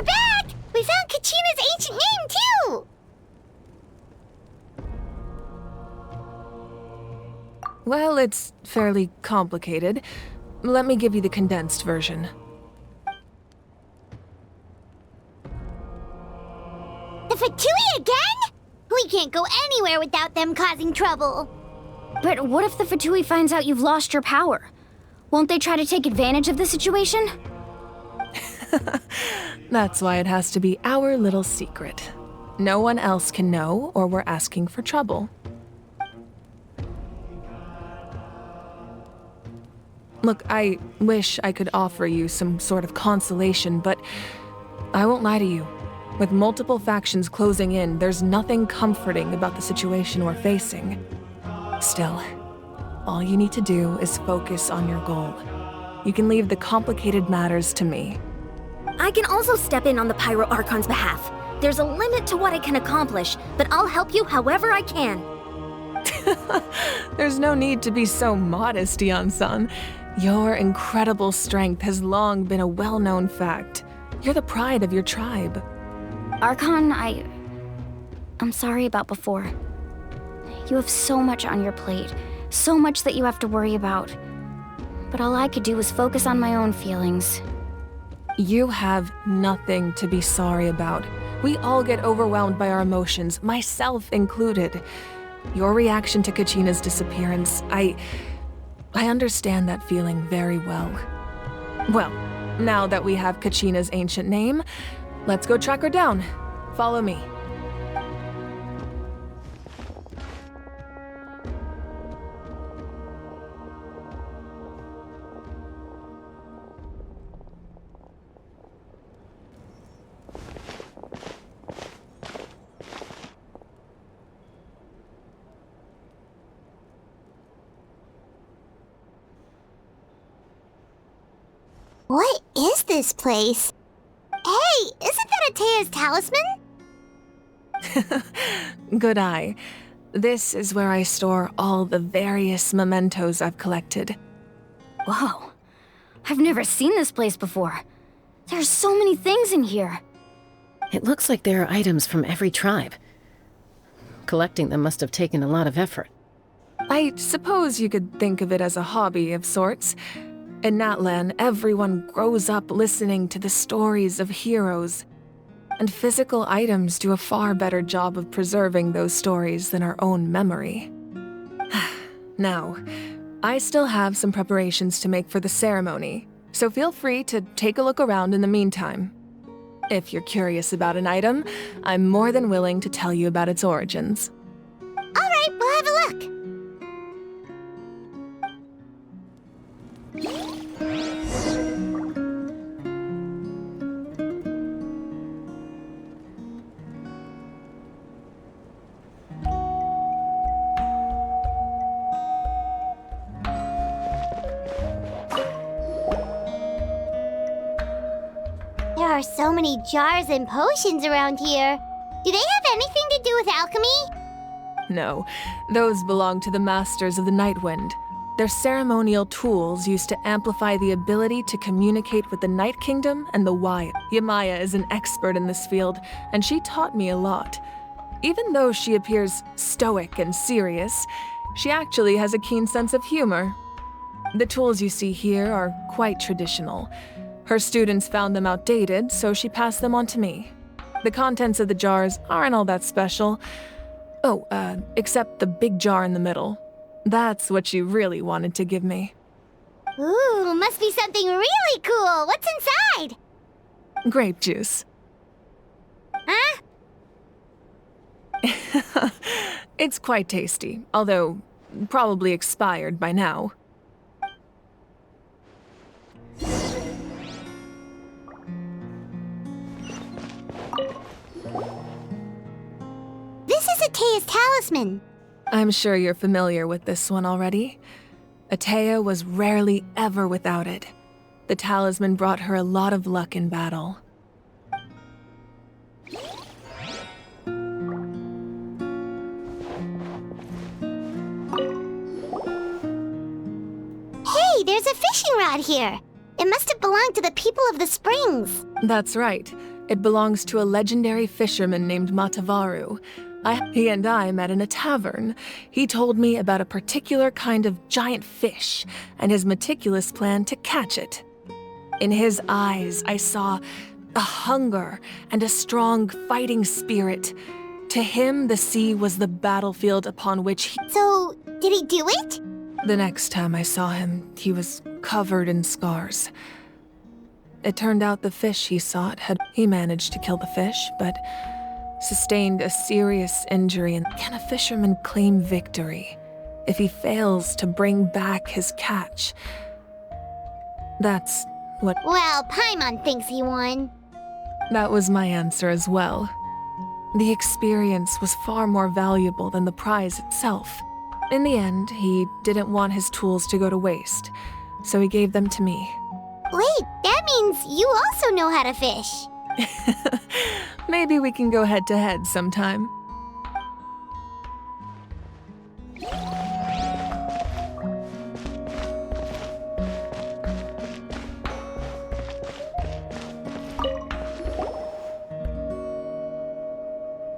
We're back! We found Kachina's ancient name, too! Well, it's fairly complicated. Let me give you the condensed version. The Fatui again? We can't go anywhere without them causing trouble. But what if the Fatui finds out you've lost your power? Won't they try to take advantage of the situation? That's why it has to be our little secret. No one else can know, or we're asking for trouble. Look, I wish I could offer you some sort of consolation, but I won't lie to you. With multiple factions closing in, there's nothing comforting about the situation we're facing. Still, all you need to do is focus on your goal. You can leave the complicated matters to me. I can also step in on the Pyro Archon's behalf. There's a limit to what I can accomplish, but I'll help you however I can. There's no need to be so modest, Yan-san. Your incredible strength has long been a well-known fact. You're the pride of your tribe. Archon, I'm sorry about before. You have so much on your plate, so much that you have to worry about. But all I could do was focus on my own feelings. You have nothing to be sorry about. We all get overwhelmed by our emotions, myself included. Your reaction to Kachina's disappearance, I understand that feeling very well. Well, now that we have Kachina's ancient name, let's go track her down. Follow me. What is this place? Hey, isn't that Atea's talisman? Good eye. This is where I store all the various mementos I've collected. Whoa. I've never seen this place before. There's so many things in here. It looks like there are items from every tribe. Collecting them must have taken a lot of effort. I suppose you could think of it as a hobby of sorts. In Natlan, everyone grows up listening to the stories of heroes. And physical items do a far better job of preserving those stories than our own memory. Now, I still have some preparations to make for the ceremony, so feel free to take a look around in the meantime. If you're curious about an item, I'm more than willing to tell you about its origins. Alright, we'll have a look. There are so many jars and potions around here. Do they have anything to do with alchemy? No, those belong to the Masters of the Nightwind. They're ceremonial tools used to amplify the ability to communicate with the Night Kingdom and the Wild. Yamaya is an expert in this field, and she taught me a lot. Even though she appears stoic and serious, she actually has a keen sense of humor. The tools you see here are quite traditional. Her students found them outdated, so she passed them on to me. The contents of the jars aren't all that special. Oh, except the big jar in the middle. That's what she really wanted to give me. Ooh, must be something really cool. What's inside? Grape juice. Huh? It's quite tasty, although probably expired by now. This is Atea's talisman. I'm sure you're familiar with this one already. Atea was rarely ever without it. The talisman brought her a lot of luck in battle. Hey, there's a fishing rod here. It must have belonged to the people of the springs. That's right. It belongs to a legendary fisherman named Matavaru. He and I met in a tavern. He told me about a particular kind of giant fish and his meticulous plan to catch it. In his eyes, I saw a hunger and a strong fighting spirit. To him, the sea was the battlefield upon which he... So, did he do it? The next time I saw him, he was covered in scars. It turned out the fish he sought he managed to kill the fish, but sustained a serious injury. And can a fisherman claim victory if he fails to bring back his catch? That's what... Well, Paimon thinks he won. That was my answer as well. The experience was far more valuable than the prize itself. In the end, he didn't want his tools to go to waste, so he gave them to me. Wait, that means you also know how to fish. Maybe we can go head-to-head sometime.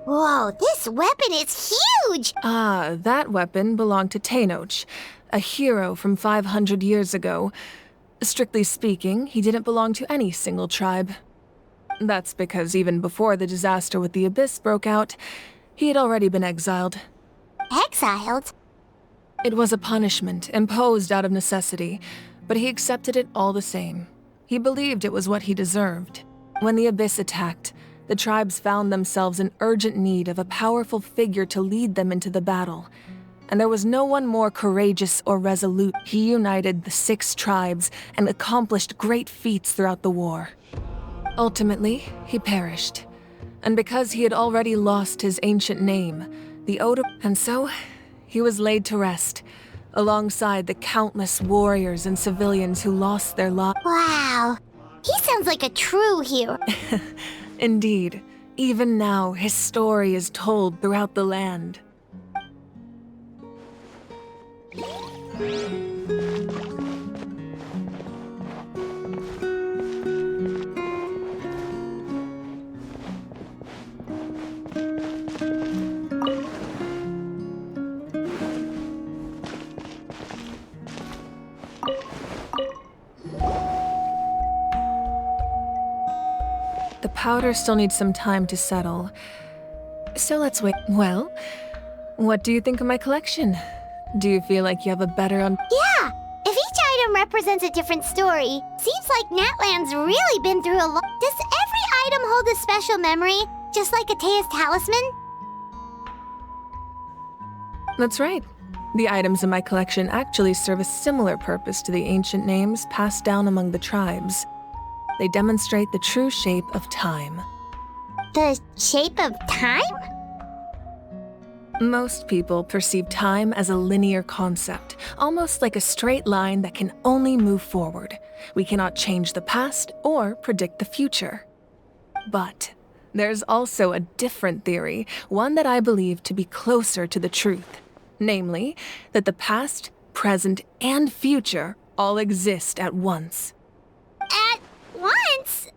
Whoa, this weapon is huge! Ah, that weapon belonged to Tenoch, a hero from 500 years ago. Strictly speaking, he didn't belong to any single tribe. That's because even before the disaster with the Abyss broke out, he had already been exiled. Exiled? It was a punishment imposed out of necessity, but he accepted it all the same. He believed it was what he deserved. When the Abyss attacked, the tribes found themselves in urgent need of a powerful figure to lead them into the battle. And there was no one more courageous or resolute. He united the 6 tribes and accomplished great feats throughout the war. Ultimately, he perished. And because he had already lost his ancient name, the odor... And so, he was laid to rest, alongside the countless warriors and civilians who lost their lives. Wow, he sounds like a true hero. Indeed, even now, his story is told throughout the land. The powder still needs some time to settle, so let's wait. Well, what do you think of my collection? Do you feel like you have a better Yeah, if each item represents a different story, seems like Natlan's really been through a lot. Does every item hold a special memory, just like Atea's talisman? That's right. The items in my collection actually serve a similar purpose to the ancient names passed down among the tribes. They demonstrate the true shape of time. The shape of time? Most people perceive time as a linear concept, almost like a straight line that can only move forward. We cannot change the past or predict the future. But there's also a different theory, one that I believe to be closer to the truth. Namely, that the past, present, and future all exist at once. At once?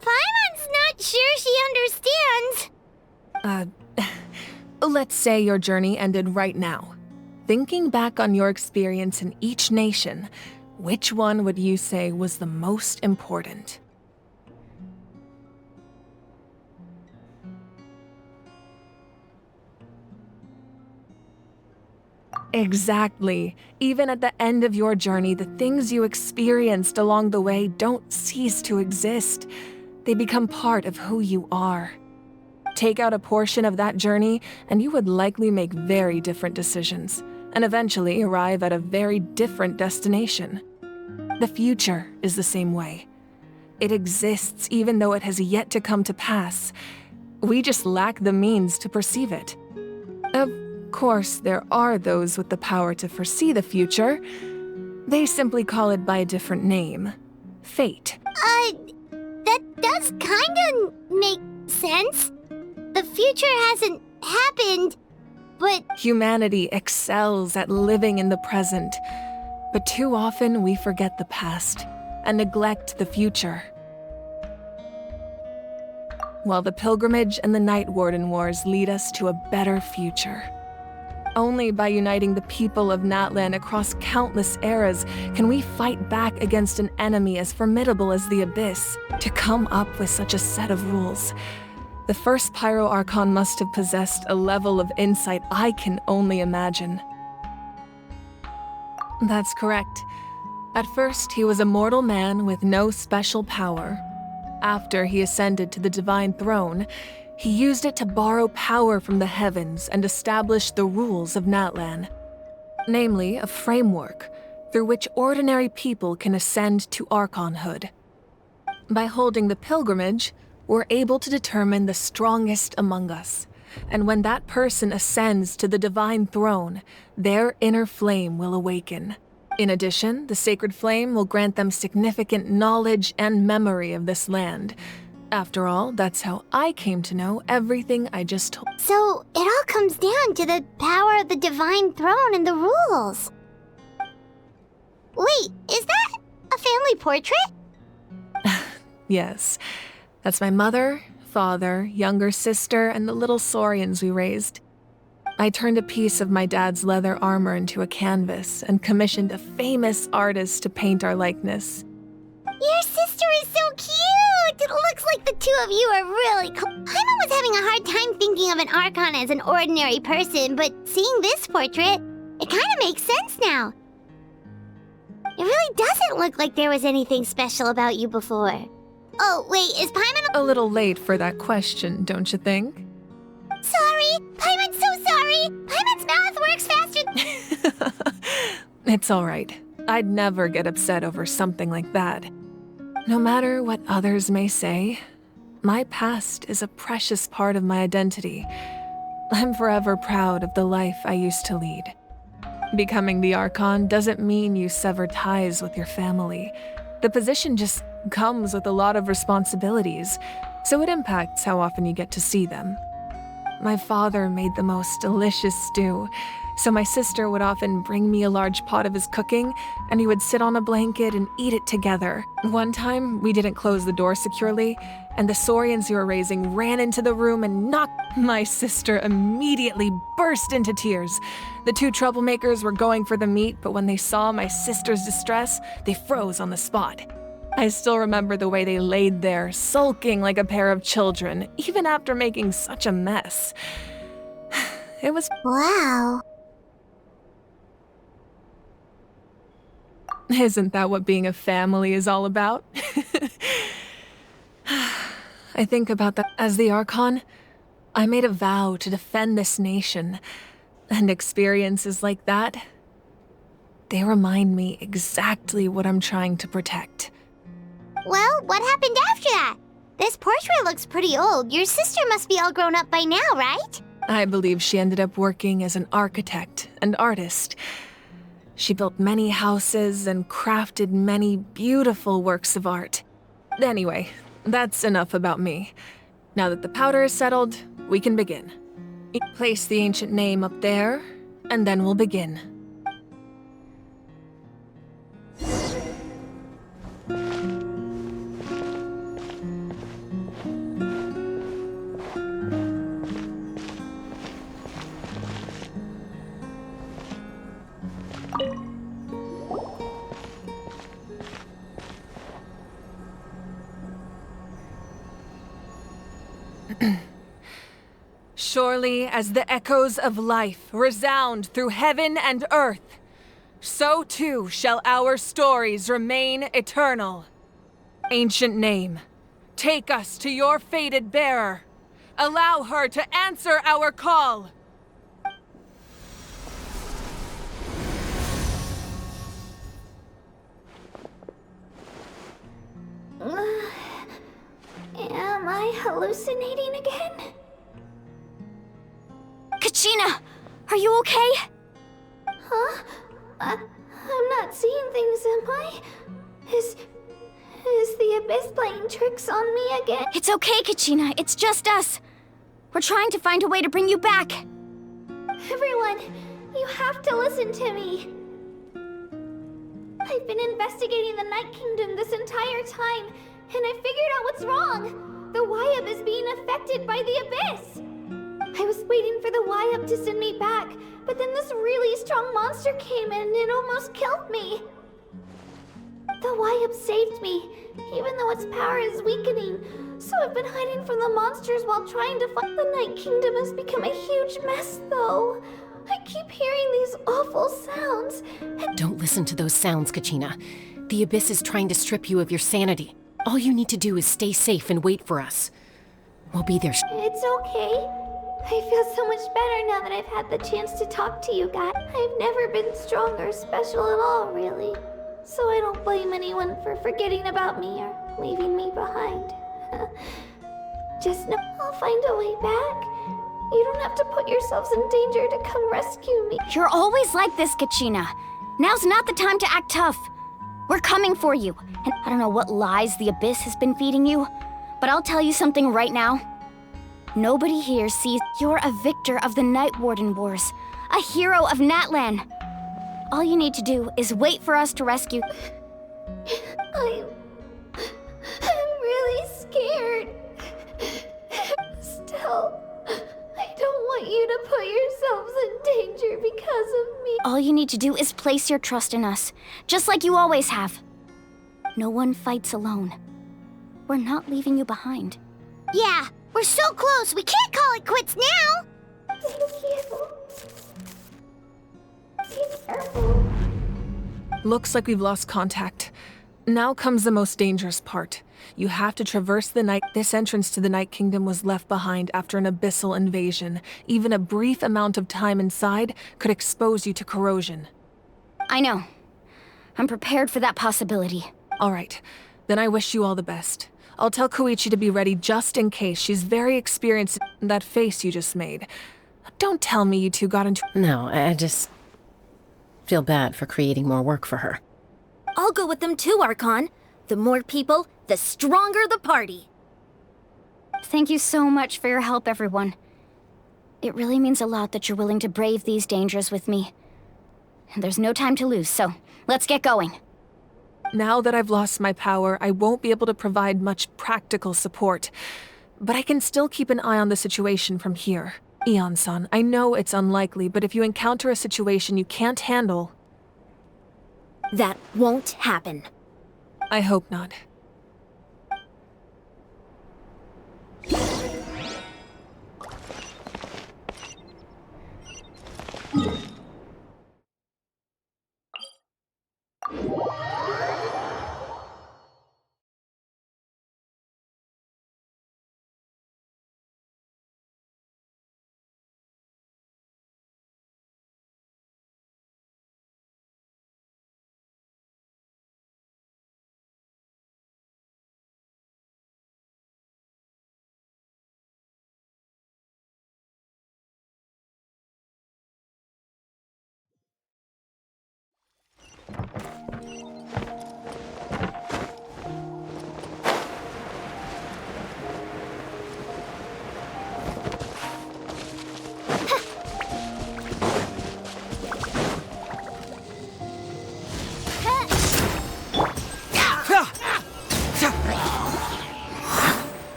Paimon's not sure she understands. Let's say your journey ended right now. Thinking back on your experience in each nation, which one would you say was the most important? Exactly. Even at the end of your journey, the things you experienced along the way don't cease to exist. They become part of who you are. Take out a portion of that journey, and you would likely make very different decisions, and eventually arrive at a very different destination. The future is the same way. It exists even though it has yet to come to pass. We just lack the means to perceive it. Of course, there are those with the power to foresee the future. They simply call it by a different name. Fate. That does kinda make sense. The future hasn't happened, but... Humanity excels at living in the present, but too often we forget the past and neglect the future. while the pilgrimage and the Night Warden Wars lead us to a better future. Only by uniting the people of Natlan across countless eras can we fight back against an enemy as formidable as the Abyss. To come up with such a set of rules, the first Pyro Archon must have possessed a level of insight I can only imagine. That's correct. At first, he was a mortal man with no special power. After he ascended to the Divine Throne, he used it to borrow power from the heavens and establish the rules of Natlan. Namely, a framework through which ordinary people can ascend to Archonhood. By holding the pilgrimage, we're able to determine the strongest among us. And when that person ascends to the Divine Throne, their inner flame will awaken. In addition, the sacred flame will grant them significant knowledge and memory of this land. After all, that's how I came to know everything I just told. So, it all comes down to the power of the Divine Throne and the rules. Wait, is that a family portrait? Yes. That's my mother, father, younger sister, and the little saurians we raised. I turned a piece of my dad's leather armor into a canvas and commissioned a famous artist to paint our likeness. Your sister is so cute! It looks like the two of you are really cool. Paimon was having a hard time thinking of an Archon as an ordinary person, but seeing this portrait, it kind of makes sense now. It really doesn't look like there was anything special about you before. Oh, wait, is Paimon... A little late for that question, don't you think? Sorry! Paimon's so sorry! Paimon's mouth works faster... It's all right. I'd never get upset over something like that. No matter what others may say, my past is a precious part of my identity. I'm forever proud of the life I used to lead. Becoming the Archon doesn't mean you sever ties with your family. The position just comes with a lot of responsibilities, so it impacts how often you get to see them. My father made the most delicious stew, so my sister would often bring me a large pot of his cooking, and we would sit on a blanket and eat it together. One time, we didn't close the door securely, and the saurians we were raising ran into the room and knocked. My sister immediately burst into tears. The two troublemakers were going for the meat, but when they saw my sister's distress, they froze on the spot. I still remember the way they laid there, sulking like a pair of children, even after making such a mess. It was... Wow. Isn't that what being a family is all about? I think about that as the Archon. I made a vow to defend this nation, and experiences like that, they remind me exactly what I'm trying to protect. Well, what happened after that? This portrait looks pretty old. Your sister must be all grown up by now, right? I believe she ended up working as an architect and artist. She built many houses and crafted many beautiful works of art. Anyway, that's enough about me. Now that the powder is settled, we can begin. Place the ancient name up there, and then we'll begin. Surely as the echoes of life resound through heaven and earth, so too shall our stories remain eternal. Ancient name, take us to your fated bearer. Allow her to answer our call. Am I hallucinating again? Kachina! Are you okay? Huh? I'm not seeing things, am I? Is the Abyss playing tricks on me again? It's okay, Kachina. It's just us. We're trying to find a way to bring you back. Everyone, you have to listen to me. I've been investigating the Night Kingdom this entire time, and I figured out what's wrong. The Y-Up is being affected by the abyss! I was waiting for the Y-Up to send me back, but then this really strong monster came in and it almost killed me. The Y-Up saved me, even though its power is weakening. So I've been hiding from the monsters while trying to find the Night Kingdom has become a huge mess, though. I keep hearing these awful sounds. Don't listen to those sounds, Kachina. The Abyss is trying to strip you of your sanity. All you need to do is stay safe and wait for us. We'll be there. It's okay. I feel so much better now that I've had the chance to talk to you guys. I've never been strong or special at all, really. So I don't blame anyone for forgetting about me or leaving me behind. Just know I'll find a way back. You don't have to put yourselves in danger to come rescue me. You're always like this, Kachina. Now's not the time to act tough. We're coming for you. And I don't know what lies the Abyss has been feeding you, but I'll tell you something right now. Nobody here sees you're a victor of the Night Warden Wars, a hero of Natlan. All you need to do is wait for us to rescue. I'm really scared. Still, I don't want you to put yourselves in danger because of me. All you need to do is place your trust in us, just like you always have. No one fights alone. We're not leaving you behind. Yeah, we're so close, we can't call it quits now! Thank you. Be careful. Looks like we've lost contact. Now comes the most dangerous part. You have to traverse the night. This entrance to the Night Kingdom was left behind after an abyssal invasion. Even a brief amount of time inside could expose you to corrosion. I know. I'm prepared for that possibility. All right, then I wish you all the best. I'll tell Koichi to be ready just in case. She's very experienced in that face you just made. Don't tell me you two got into— No, I just feel bad for creating more work for her. I'll go with them too, Archon. The more people, the stronger the party. Thank you so much for your help, everyone. It really means a lot that you're willing to brave these dangers with me. And there's no time to lose, so let's get going. Now that I've lost my power, I won't be able to provide much practical support. But I can still keep an eye on the situation from here. Eon-san, I know it's unlikely, but if you encounter a situation you can't handle— That won't happen. I hope not.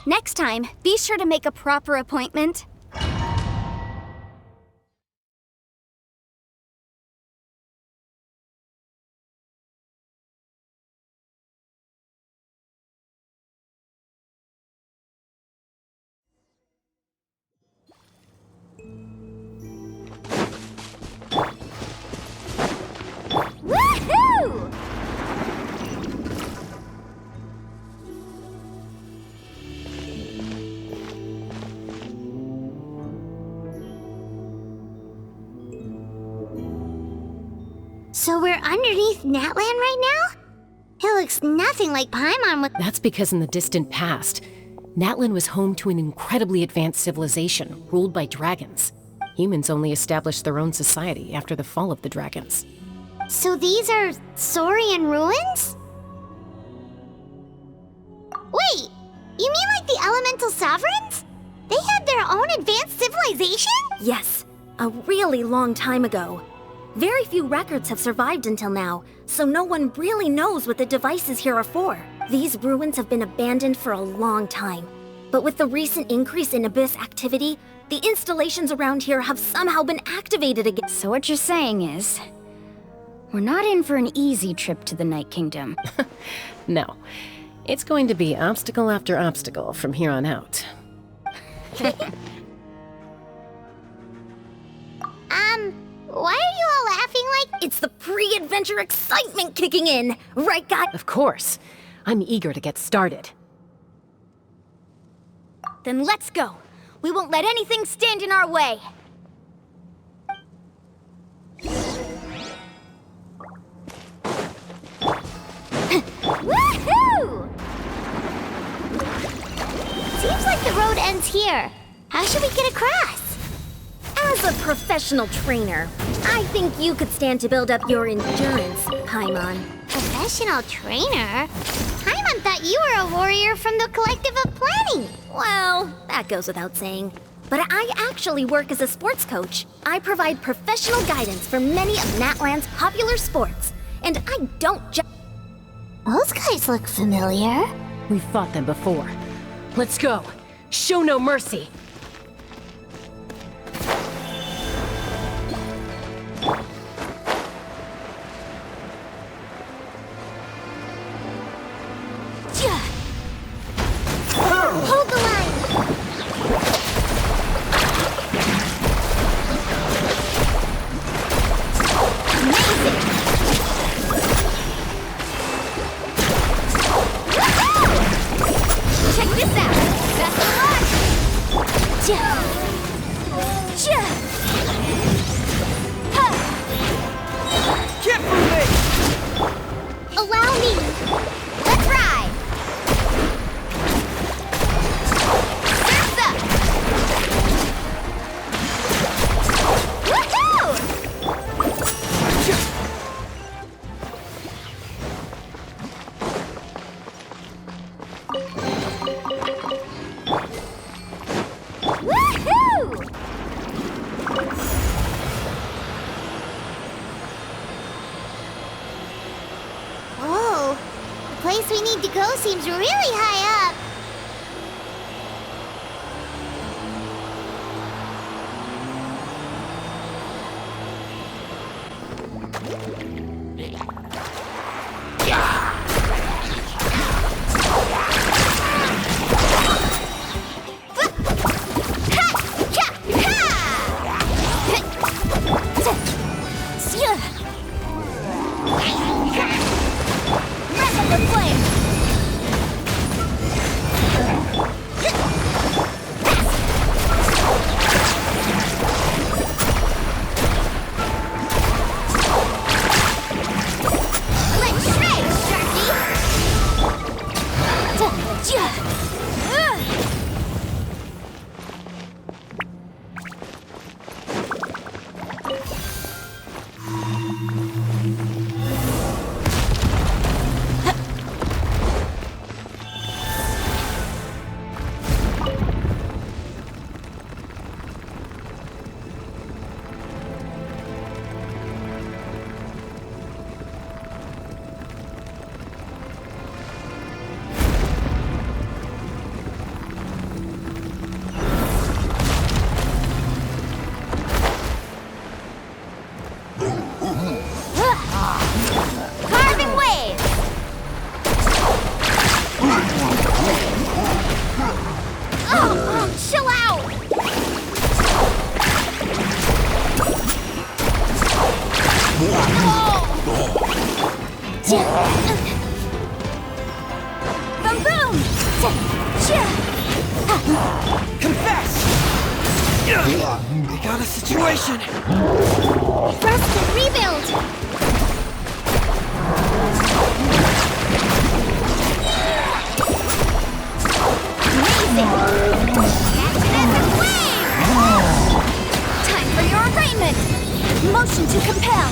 Next time, be sure to make a proper appointment. Woohoo! So we're underneath Natlan right now? It looks nothing like Paimon with— That's because in the distant past, Natlan was home to an incredibly advanced civilization ruled by dragons. Humans only established their own society after the fall of the dragons. So these are Saurian ruins? Wait, you mean like the elemental sovereigns? They had their own advanced civilization? Yes, a really long time ago. Very few records have survived until now, so no one really knows what the devices here are for. These ruins have been abandoned for a long time. But with the recent increase in Abyss activity, the installations around here have somehow been activated again. So what you're saying is, we're not in for an easy trip to the Night Kingdom. No. It's going to be obstacle after obstacle from here on out. Why are you all laughing like... It's the pre-adventure excitement kicking in, right, guys? Of course. I'm eager to get started. Then let's go. We won't let anything stand in our way. Woohoo! Seems like the road ends here. How should we get across? As a professional trainer, I think you could stand to build up your endurance, Paimon. Professional trainer? Paimon thought you were a warrior from the Collective of Planning. Well, that goes without saying. But I actually work as a sports coach. I provide professional guidance for many of Natlan's popular sports. And I don't just... Those guys look familiar. We've fought them before. Let's go. Show no mercy. Hold the line. Amazing. Check this out. Best of luck. Keep moving! Allow me. Let's ride. Surf's up. Woohoo! Woohoo! Whoa, the place we need to go seems really high up. Breath of the flame! Let's shred, Sharky! Carving waves! Oh, chill out! Boom boom! Confess! We got a situation! Rest and rebuild! Amazing! Action as a wave! Time for your arraignment! Motion to compel!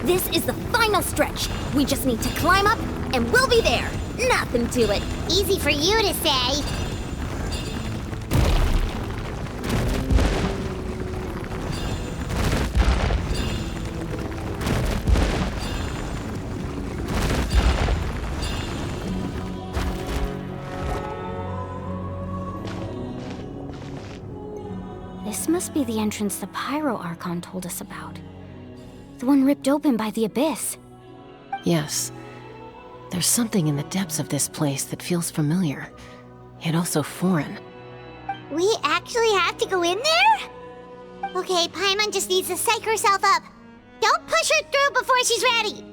This is the final stretch. We just need to climb up, and we'll be there. Nothing to it. Easy for you to say. This must be the entrance the Pyro Archon told us about. The one ripped open by the Abyss. Yes. There's something in the depths of this place that feels familiar, yet also foreign. We actually have to go in there? Okay, Paimon just needs to psych herself up. Don't push her through before she's ready.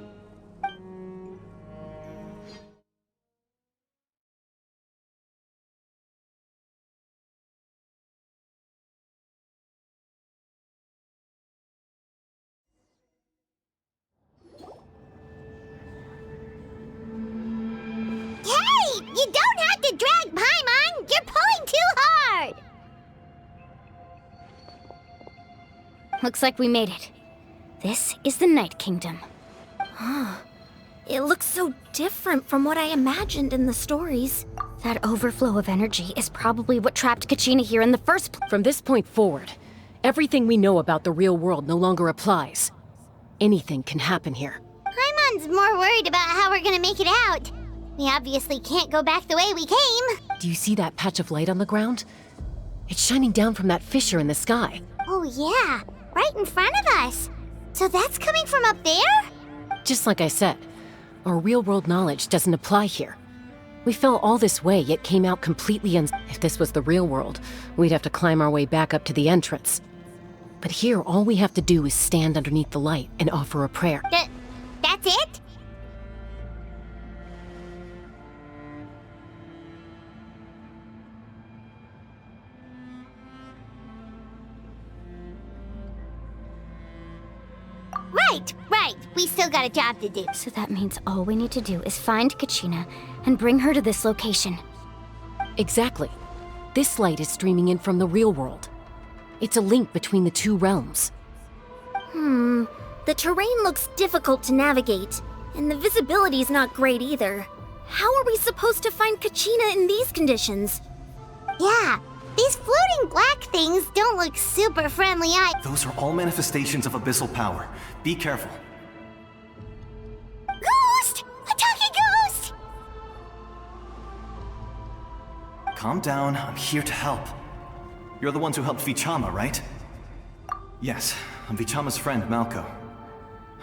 Hey! You don't have to drag Paimon! You're pulling too hard! Looks like we made it. This is the Night Kingdom. It looks so different from what I imagined in the stories. That overflow of energy is probably what trapped Kachina here in the first place. From this point forward, everything we know about the real world no longer applies. Anything can happen here. Paimon's more worried about how we're gonna make it out. We obviously can't go back the way we came. Do you see that patch of light on the ground? It's shining down from that fissure in the sky. Oh yeah, right in front of us. So that's coming from up there? Just like I said, our real-world knowledge doesn't apply here. We fell all this way, yet came out completely If this was the real world, we'd have to climb our way back up to the entrance. But here, all we have to do is stand underneath the light and offer a prayer. That's it? Right. We still got a job to do. So that means all we need to do is find Kachina and bring her to this location. Exactly. This light is streaming in from the real world. It's a link between the two realms. The terrain looks difficult to navigate, and the visibility's not great either. How are we supposed to find Kachina in these conditions? Yeah, these floating black things don't look super friendly either. Those are all manifestations of abyssal power. Be careful. Ghost! A talking ghost! Calm down, I'm here to help. You're the ones who helped Vichama, right? Yes, I'm Vichama's friend, Malko.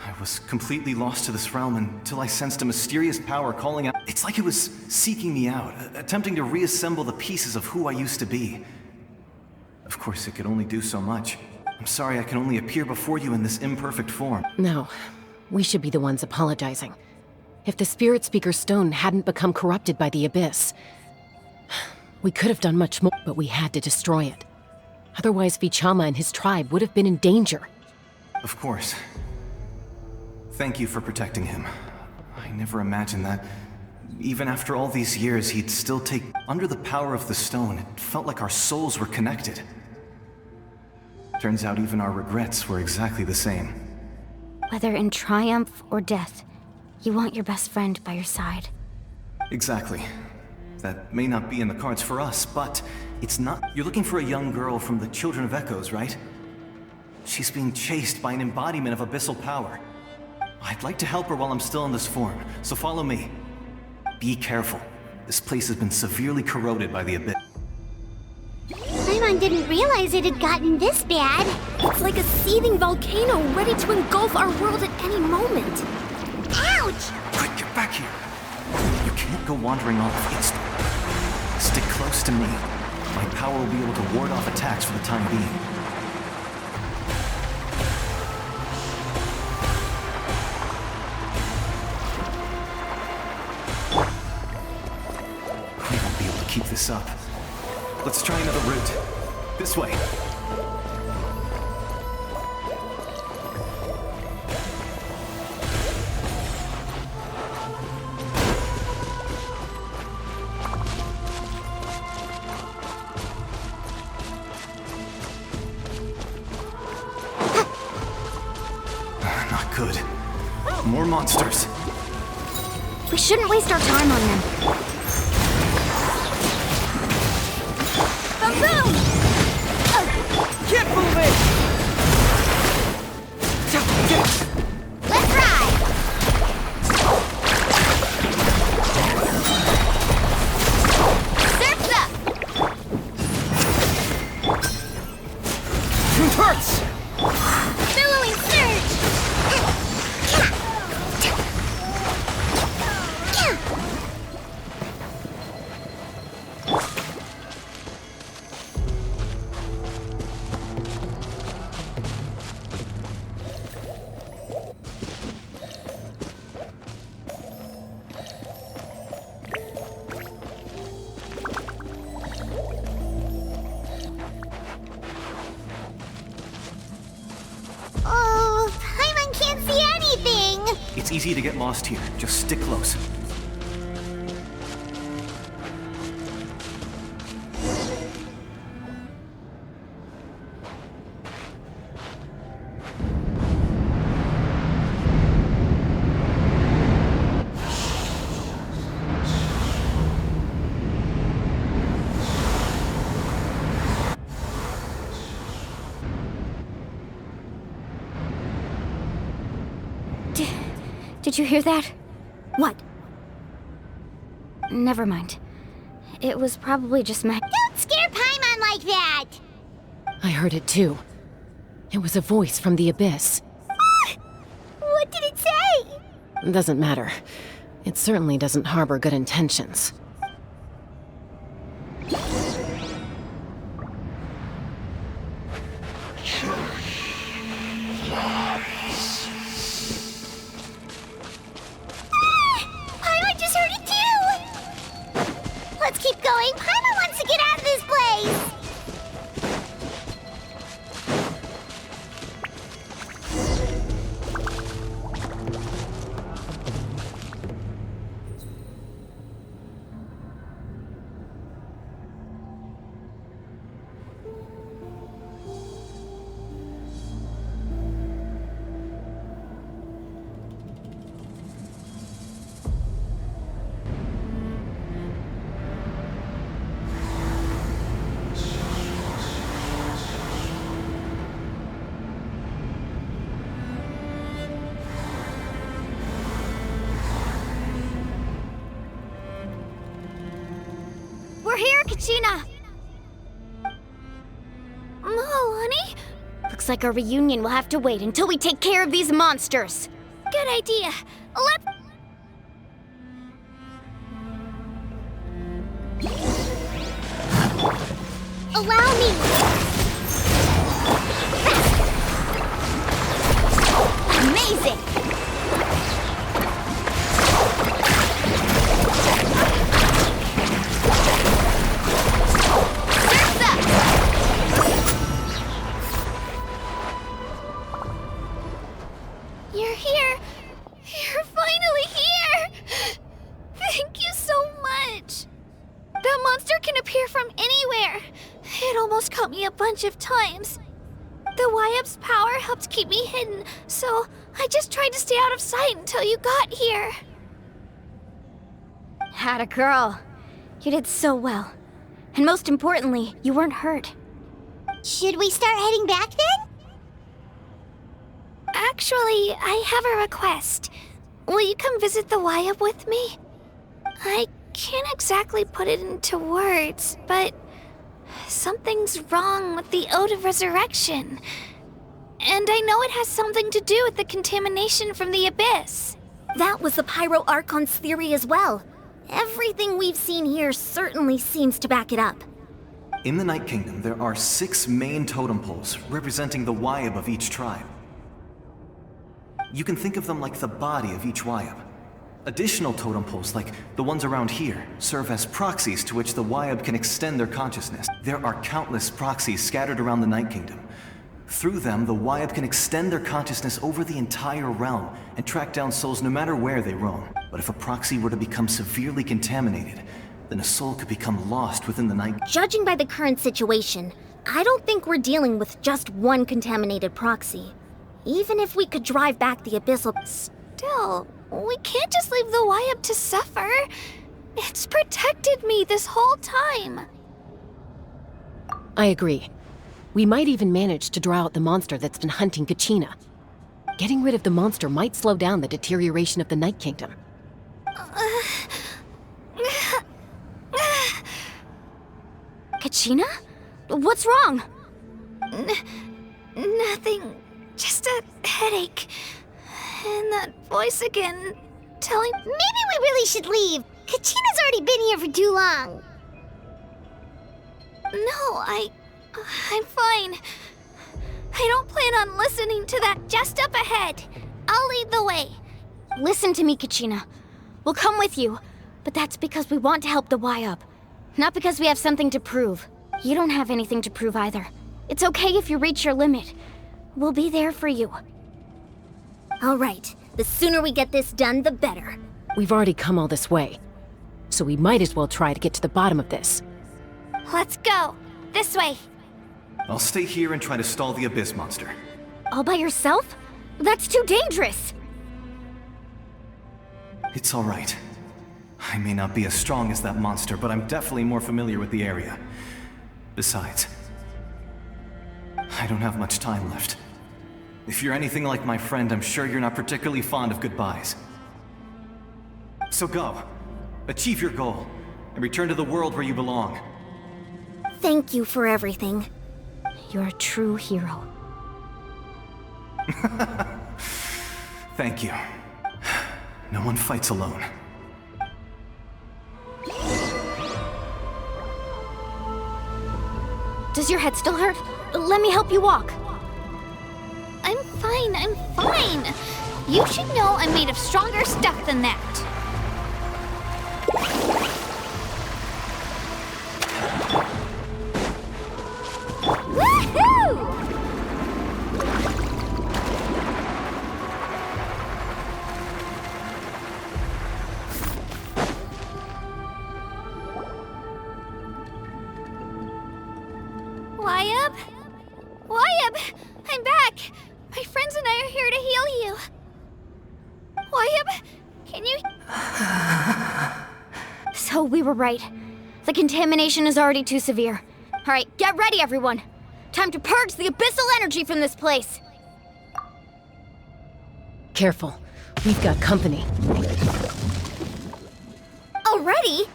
I was completely lost to this realm until I sensed a mysterious power calling out. It's like it was seeking me out, attempting to reassemble the pieces of who I used to be. Of course, it could only do so much. I'm sorry I can only appear before you in this imperfect form. No, we should be the ones apologizing. If the Spirit Speaker Stone hadn't become corrupted by the Abyss, we could have done much more, but we had to destroy it. Otherwise, Vichama and his tribe would have been in danger. Of course. Thank you for protecting him. I never imagined that, even after all these years, he'd still take... Under the power of the stone, it felt like our souls were connected. Turns out even our regrets were exactly the same. Whether in triumph or death, you want your best friend by your side. Exactly. That may not be in the cards for us, but it's not... You're looking for a young girl from the Children of Echoes, right? She's being chased by an embodiment of abyssal power. I'd like to help her while I'm still in this form, so follow me. Be careful. This place has been severely corroded by the abyss. Paimon didn't realize it had gotten this bad. It's like a seething volcano ready to engulf our world at any moment. Ouch! Quick, get back here. You can't go wandering off instantly. Stick close to me. My power will be able to ward off attacks for the time being. keep this up. Let's try another route. This way. Not good. More monsters. We shouldn't waste our time on them. Boom! Keep moving! Let's ride! Surf's up! It hurts! Billowing surge! Oh, Paimon can't see anything! It's easy to get lost here. Just stick close. Did you hear that? What? Never mind. It was probably just my... Don't scare Paimon like that! I heard it too. It was a voice from the abyss. What did it say? Doesn't matter. It certainly doesn't harbor good intentions. Paimon just heard it too! Let's keep going. Paimon wants to get out of this place! We're here, Kachina! Oh, honey? Looks like our reunion will have to wait until we take care of these monsters. Good idea. Let's... Allow me! Amazing! Surf's up! You're here. You're finally here. Thank you so much. That monster can appear from anywhere. It almost caught me a bunch of times. The Wyap's power helped keep me hidden, so I just tried to stay out of sight until you got here. Had a girl. You did so well. And most importantly, you weren't hurt. Should we start heading back then? Actually, I have a request. Will you come visit the Wyap with me? I can't exactly put it into words, but something's wrong with the Ode of Resurrection. And I know it has something to do with the contamination from the Abyss. That was the Pyro Archon's theory as well. Everything we've seen here certainly seems to back it up. In the Night Kingdom, there are 6 main totem poles representing the Wyap of each tribe. You can think of them like the body of each Wyap. Additional totem poles, like the ones around here, serve as proxies to which the Wyab can extend their consciousness. There are countless proxies scattered around the Night Kingdom. Through them, the Wyab can extend their consciousness over the entire realm and track down souls no matter where they roam. But if a proxy were to become severely contaminated, then a soul could become lost within the Night. Judging by the current situation, I don't think we're dealing with just one contaminated proxy. Even if we could drive back the abyssal... Still, we can't just leave the Wyab to suffer. It's protected me this whole time. I agree. We might even manage to draw out the monster that's been hunting Kachina. Getting rid of the monster might slow down the deterioration of the Night Kingdom. Kachina? What's wrong? Nothing. Just a headache. And that voice again, telling... Maybe we really should leave. Kachina's already been here for too long. No, I'm fine. I don't plan on listening to that. Just up ahead. I'll lead the way. Listen to me, Kachina. We'll come with you, but that's because we want to help the Wyab. Not because we have something to prove. You don't have anything to prove either. It's okay if you reach your limit. We'll be there for you. All right, the sooner we get this done, the better. We've already come all this way, so we might as well try to get to the bottom of this. Let's go. This way. I'll stay here and try to stall the Abyss monster. All by yourself? That's too dangerous! It's all right. I may not be as strong as that monster, but I'm definitely more familiar with the area. Besides, I don't have much time left. If you're anything like my friend, I'm sure you're not particularly fond of goodbyes. So go. Achieve your goal, and return to the world where you belong. Thank you for everything. You're a true hero. Thank you. No one fights alone. Does your head still hurt? Let me help you walk. I'm fine. You should know I'm made of stronger stuff than that. Woohoo! Wyab, I'm back. My friends and I are here to heal you. Wyab, can you... So we were right. The contamination is already too severe. All right, get ready, everyone. Time to purge the abyssal energy from this place. Careful. We've got company. Already?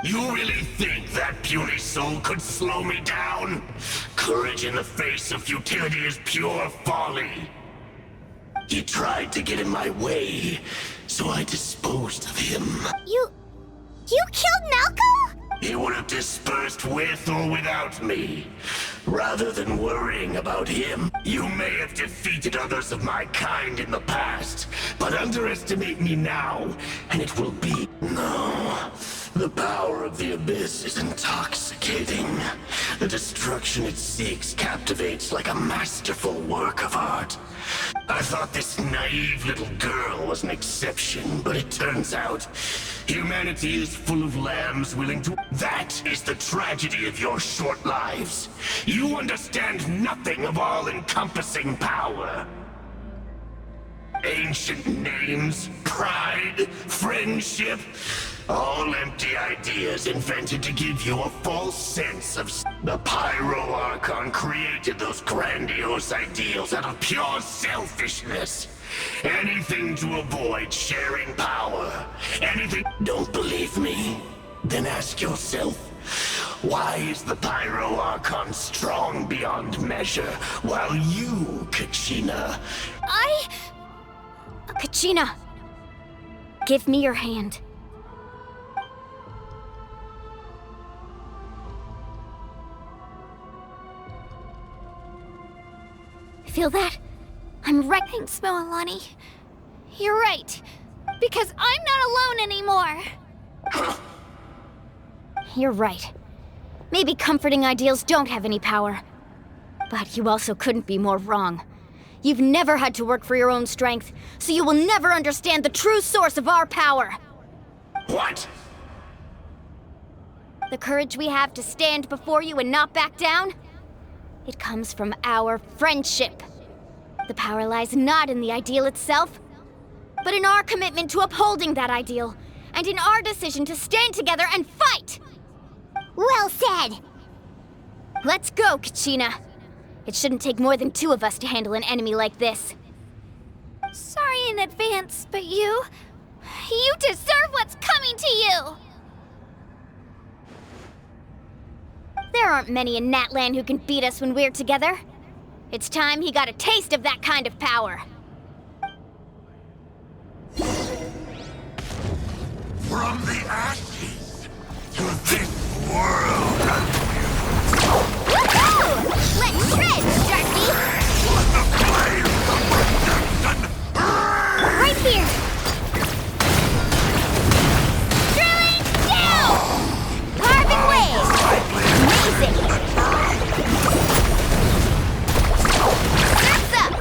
You really think that puny soul could slow me down? Courage in the face of futility is pure folly. He tried to get in my way, so I disposed of him. You killed Malco? He would have dispersed with or without me. Rather than worrying about him, you may have defeated others of my kind in the past, but underestimate me now, and it will be... No. The power of the Abyss is intoxicating. The destruction it seeks captivates like a masterful work of art. I thought this naive little girl was an exception, but it turns out humanity is full of lambs willing to... That is the tragedy of your short lives. You understand nothing of all-encompassing power. Ancient names, pride, friendship... all empty ideas invented to give you a false sense of... The Pyro Archon created those grandiose ideals out of pure selfishness. Anything to avoid sharing power. Anything... Don't believe me? Then ask yourself, why is the Pyro Archon strong beyond measure, while you, Kachina... Kachina, give me your hand. Feel that? I'm ready. Thanks, Moalani. You're right. Because I'm not alone anymore. You're right. Maybe comforting ideals don't have any power. But you also couldn't be more wrong. You've never had to work for your own strength, so you will never understand the true source of our power. What? The courage we have to stand before you and not back down? It comes from our friendship. The power lies not in the ideal itself, but in our commitment to upholding that ideal, and in our decision to stand together and fight! Well said! Let's go, Kachina. It shouldn't take more than 2 of us to handle an enemy like this. Sorry in advance, but you deserve what's coming to you! There aren't many in Natlan who can beat us when we're together. It's time he got a taste of that kind of power. From the ashes to this world. Woohoo! Let's shred, Darky! The flames of redemption! Right here! Drilling down! Carving waves! Amazing! Surf's up!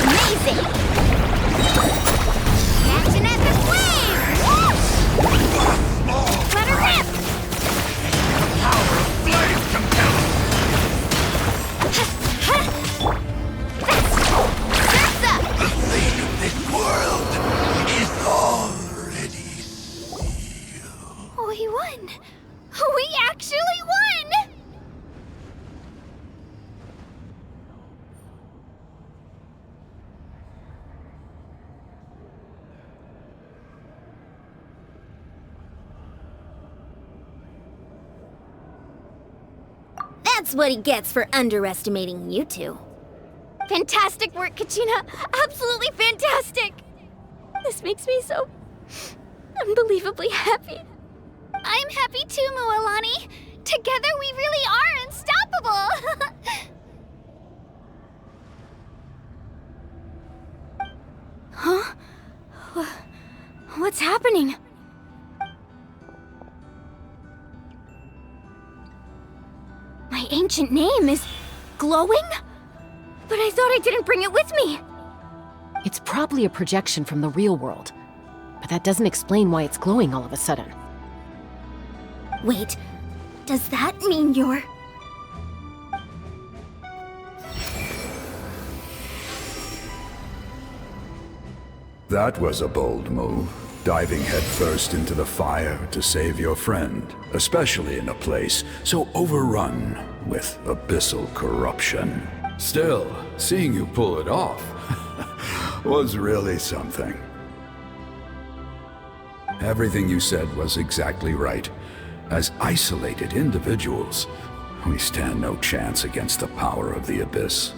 Amazing! Catching at the wave! Let her rip! Power of flame compels. Surf's up! The fate of this world is already sealed. We won! We actually won! That's what he gets for underestimating you two. Fantastic work, Kachina! Absolutely fantastic! This makes me so unbelievably happy. I'm happy too, Mualani. Together we really are unstoppable! Huh? What's happening? My ancient name is glowing? But I thought I didn't bring it with me. It's probably a projection from the real world. But that doesn't explain why it's glowing all of a sudden. Wait, does that mean you're... That was a bold move, diving headfirst into the fire to save your friend, especially in a place so overrun with abyssal corruption. Still, seeing you pull it off was really something. Everything you said was exactly right. As isolated individuals, we stand no chance against the power of the Abyss.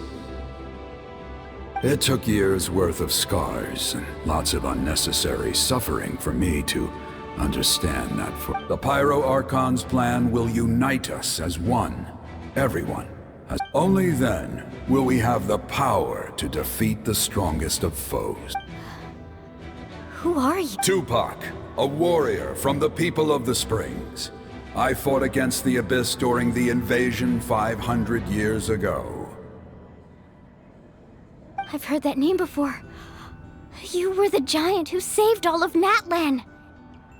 It took years' worth of scars and lots of unnecessary suffering for me to understand that the Pyro Archon's plan will unite us as one, everyone. Only then will we have the power to defeat the strongest of foes. Who are you? Tupac, a warrior from the people of the Springs. I fought against the Abyss during the invasion 500 years ago. I've heard that name before. You were the giant who saved all of Natlan.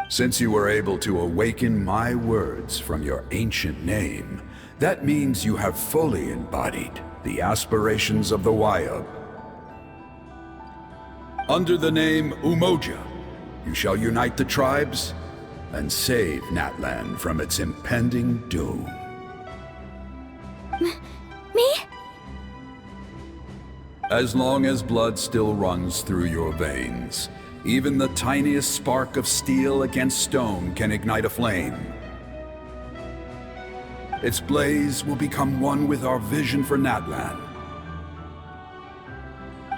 Since you were able to awaken my words from your ancient name, that means you have fully embodied the aspirations of the Wayub. Under the name Umoja, you shall unite the tribes and save Natlan from its impending doom. Me? As long as blood still runs through your veins, even the tiniest spark of steel against stone can ignite a flame. Its blaze will become one with our vision for Natlan.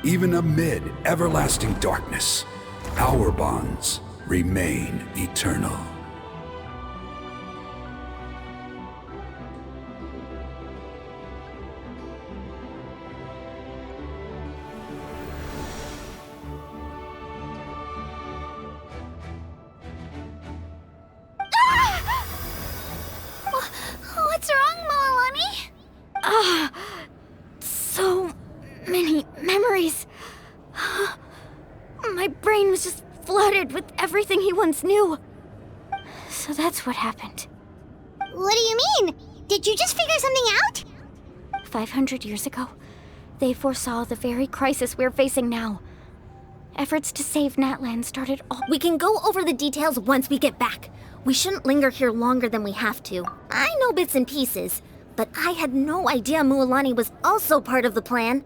Even amid everlasting darkness, our bonds remain eternal. everything he once knew. So that's what happened. What do you mean? Did you just figure something out? 500 years ago, they foresaw the very crisis we're facing now. Efforts to save Natlan started all— We can go over the details once we get back. We shouldn't linger here longer than we have to. I know bits and pieces, but I had no idea Mualani was also part of the plan.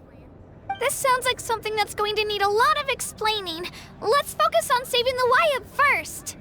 This sounds like something that's going to need a lot of explaining. Let's focus on saving the Wyatt first.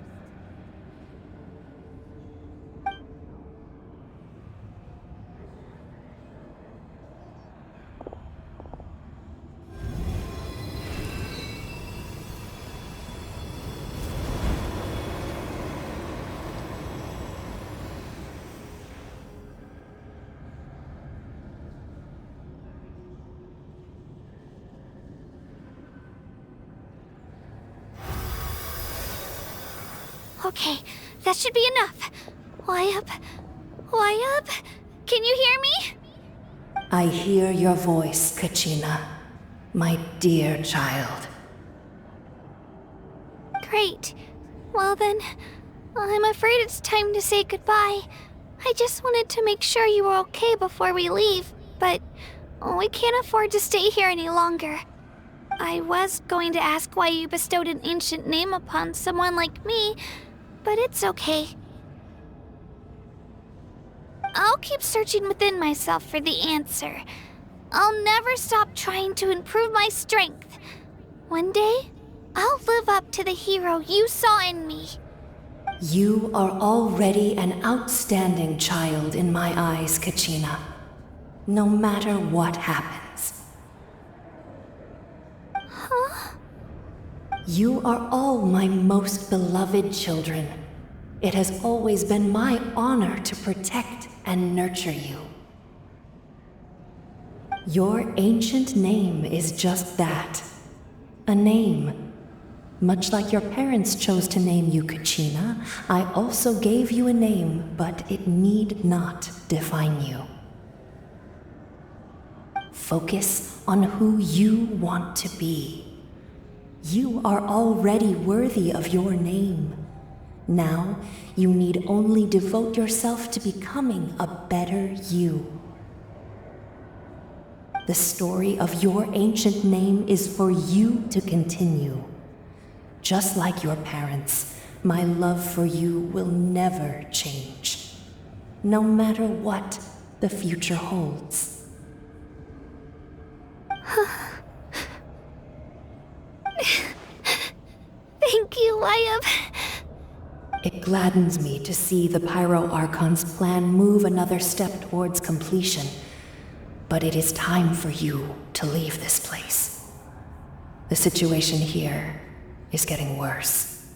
Okay, that should be enough. Wyatt? Can you hear me? I hear your voice, Kachina, my dear child. Great. Well then, I'm afraid it's time to say goodbye. I just wanted to make sure you were okay before we leave, but we can't afford to stay here any longer. I was going to ask why you bestowed an ancient name upon someone like me, but it's okay. I'll keep searching within myself for the answer. I'll never stop trying to improve my strength. One day, I'll live up to the hero you saw in me. You are already an outstanding child in my eyes, Kachina. No matter what happens. Huh? You are all my most beloved children. It has always been my honor to protect and nurture you. Your ancient name is just that. A name. Much like your parents chose to name you Kachina, I also gave you a name, but it need not define you. Focus on who you want to be. You are already worthy of your name. Now, you need only devote yourself to becoming a better you. The story of your ancient name is for you to continue. Just like your parents, my love for you will never change, no matter what the future holds. Thank you, Wyatt. It gladdens me to see the Pyro Archon's plan move another step towards completion, but it is time for you to leave this place. The situation here is getting worse.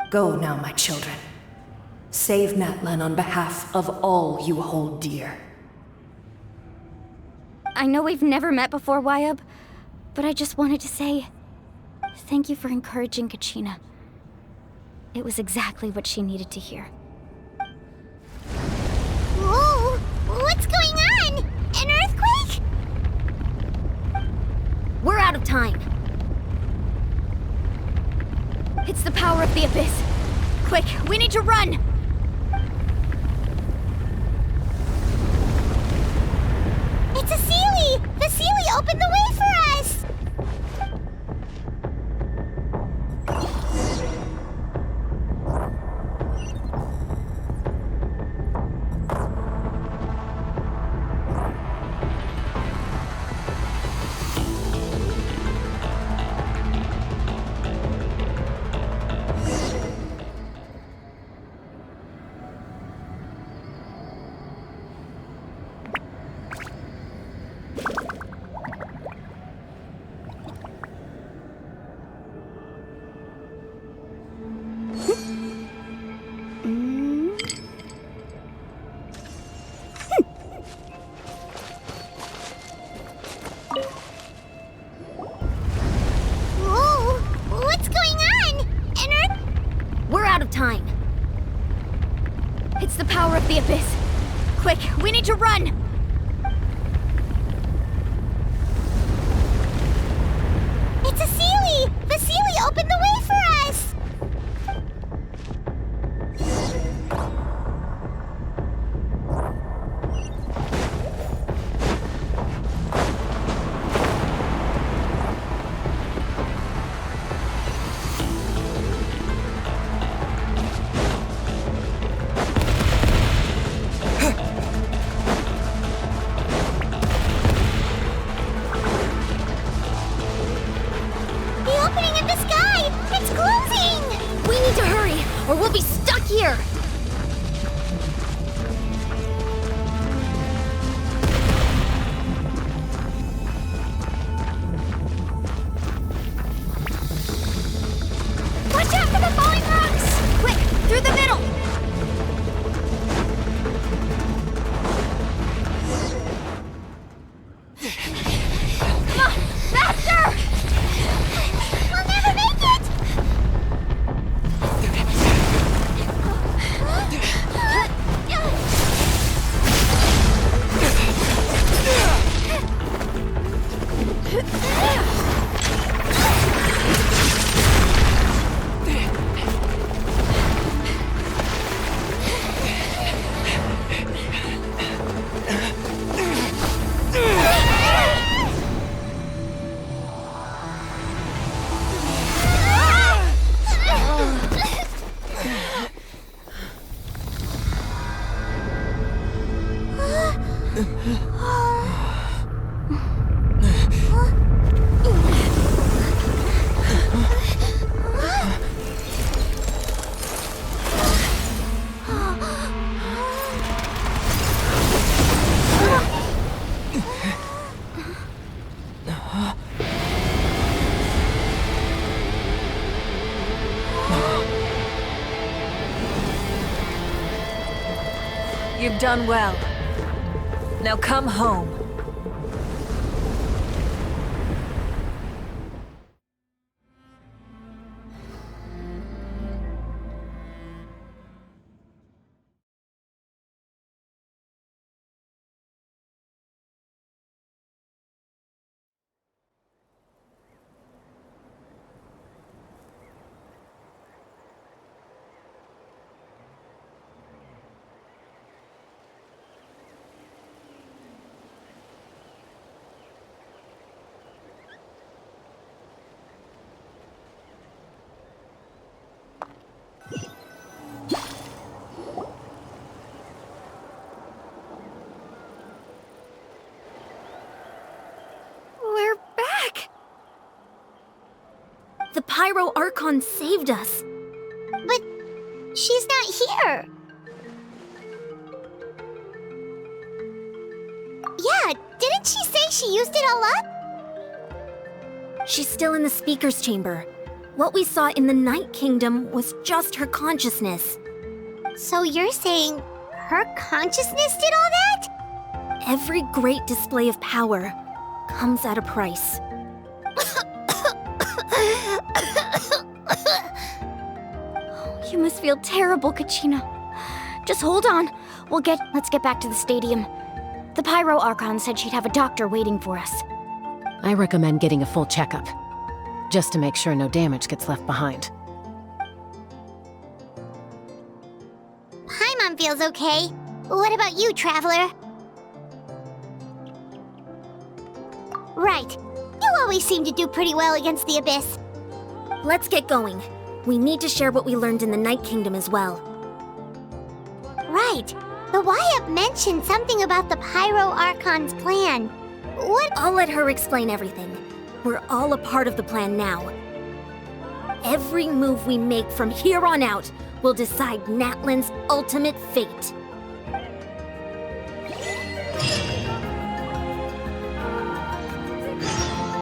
Go now, my children. Save Natlan on behalf of all you hold dear. I know we've never met before, Wyatt, but I just wanted to say thank you for encouraging Kachina. It was exactly what she needed to hear. Whoa! What's going on? An earthquake? We're out of time. It's the power of the Abyss. Quick, we need to run! It's a Seelie! The Seelie opened the way for us! Time. It's the power of the Abyss. Quick, we need to run! It's a Seelie! The Vasily opened the way for us! Or we'll be stuck here! Watch out for the falling rocks! Quick, through the middle! Come on, faster! We'll never make it! You've done well. Now come home. We're back! The Pyro Archon saved us. But she's not here. Yeah, didn't she say she used it all up? She's still in the Speaker's Chamber. What we saw in the Night Kingdom was just her consciousness. So you're saying her consciousness did all that? Every great display of power comes at a price. You must feel terrible, Kachina. Just hold on. Let's get back to the stadium. The Pyro Archon said she'd have a doctor waiting for us. I recommend getting a full checkup, just to make sure no damage gets left behind. Paimon feels okay. What about you, Traveler? Right. You always seem to do pretty well against the Abyss. Let's get going. We need to share what we learned in the Night Kingdom as well. Right. The Y-Up mentioned something about the Pyro Archon's plan. What? I'll let her explain everything. We're all a part of the plan now. Every move we make from here on out will decide Natlan's ultimate fate.